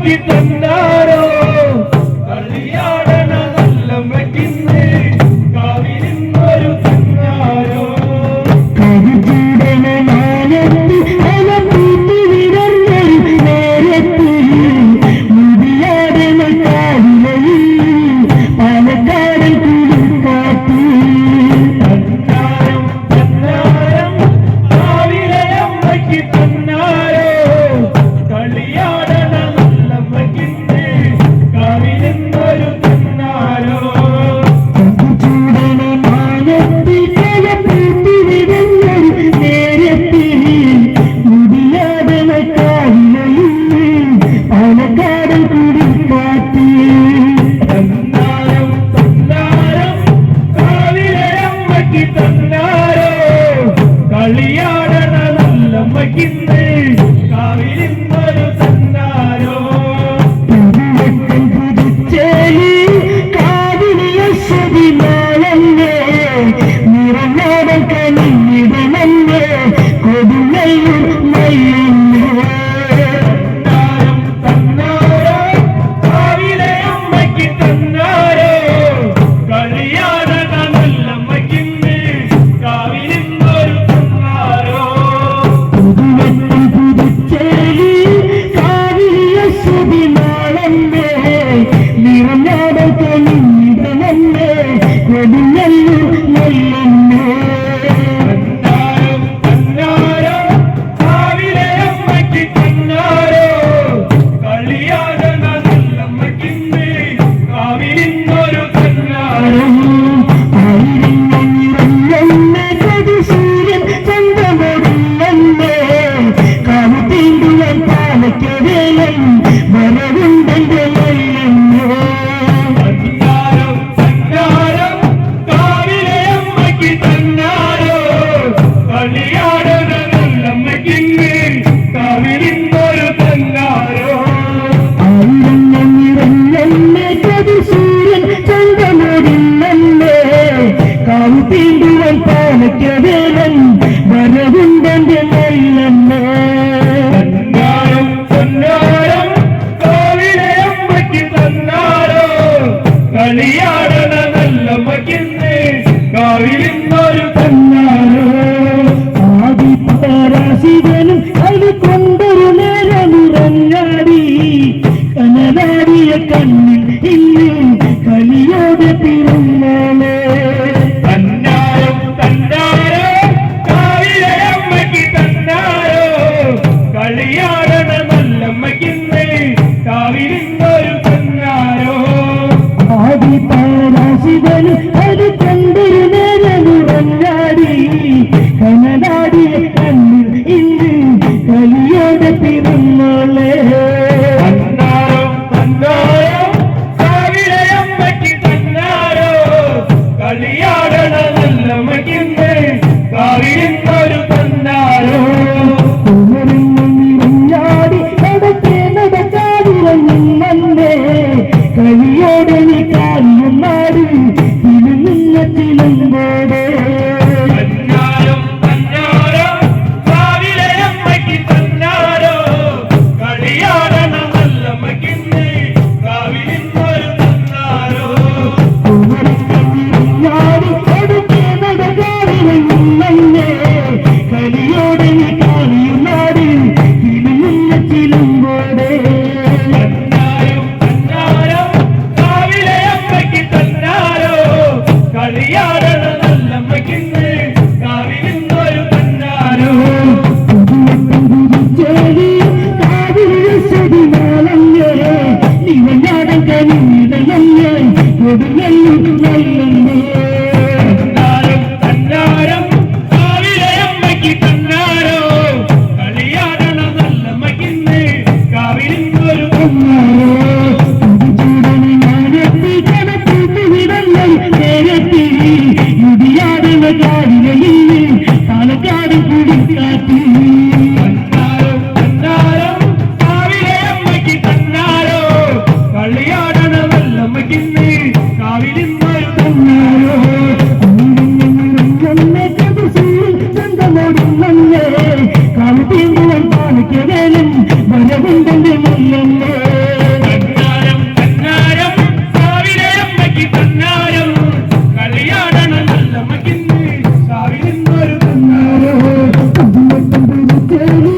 അമ്മയ്ക്ക് തന്നാരോ കളിയാടണ നല്ലമ്മയ്ക്കിന്ന് കാവിലിന്നൊരു തന്നാരോ കളിയാടണ നല്ലമ്മയ്ക്കിന്ന് കാവിലിന്നൊരു തന്നാരോ കളിയാടണ നല്ലമ്മയ്ക്കിന്ന് കാവിലിന്നൊരു തന്നാരോ ആദിപരാശിവനും അത് കൊണ്ടൊരു നേരമുറങ്ങാടി കനലാടിയ കണ്ണിൽ ഇന്നും കലിയോടെ പിറന്നാളേ തന്നാരം തന്നാരോ കാവിലെ അമ്മയ്ക്ക് തന്നാരോ കളിയാടണ നല്ലമ്മയ്ക്കിന്ന് കാവിലിന്നൊരു തന്നാരോ ആദിപരാശിവനും അത് കൊണ്ടൊരു നേരമുറങ്ങാടി കനലാടിയ കണ്ണിൽ ഇന്നും കലിയോടെ പിറന്നാളേ തന്നാരോ തന്നാരോ കാവിലെ അമ്മയ്ക്ക് തന്നാരോ കളിയാടണ നല്ലമ്മയ്ക്കിന്ന് കാവിലിന്നൊരു തന്നാരോ ാടി നടക്കേ നടക്കാതിറങ്ങുന്നേ കളിയോടെ നീ കാര്യം നാട് തിരുമുന്ന തിരുമ്പോടെ തന്നാരോ തന്നാരോ കാവിലെ അമ്മയ്ക്ക് തന്നാരോ കളിയാടണ നല്ലമ്മയ്ക്കിന്ന് കാവിലിന്നൊരു തന്നാരോ ാടി നടക്കേ നടക്കാതിറങ്ങുന്നേ കളിയോടെ നീ കാര്യം നാട് തിരുമുന്ന തിരുമ്പോടെ തന്നാരോ തന്നാരോ കാവിലെ അമ്മയ്ക്ക് തന്നാരോ കളിയാടണ നല്ലമ്മയ്ക്കിന്ന് കാവിലിന്നൊരു തന്നാരോ തന്നാരം തന്നാരം കാവിലെ അമ്മയ്ക്ക് തന്നാരോ കളിയാടണ നല്ലമ്മയ്ക്കിന്ന് കാവിലിന്നൊരു പാലക്കാട് കുടിക്കാത്തി തന്നാരം തന്നാരം കാവിലെ അമ്മയ്ക്ക് തന്നാരോ കളിയാടണ നല്ലമ്മയ്ക്കിന്ന് കാവിലിന്നൊരു കുറുക്കോലി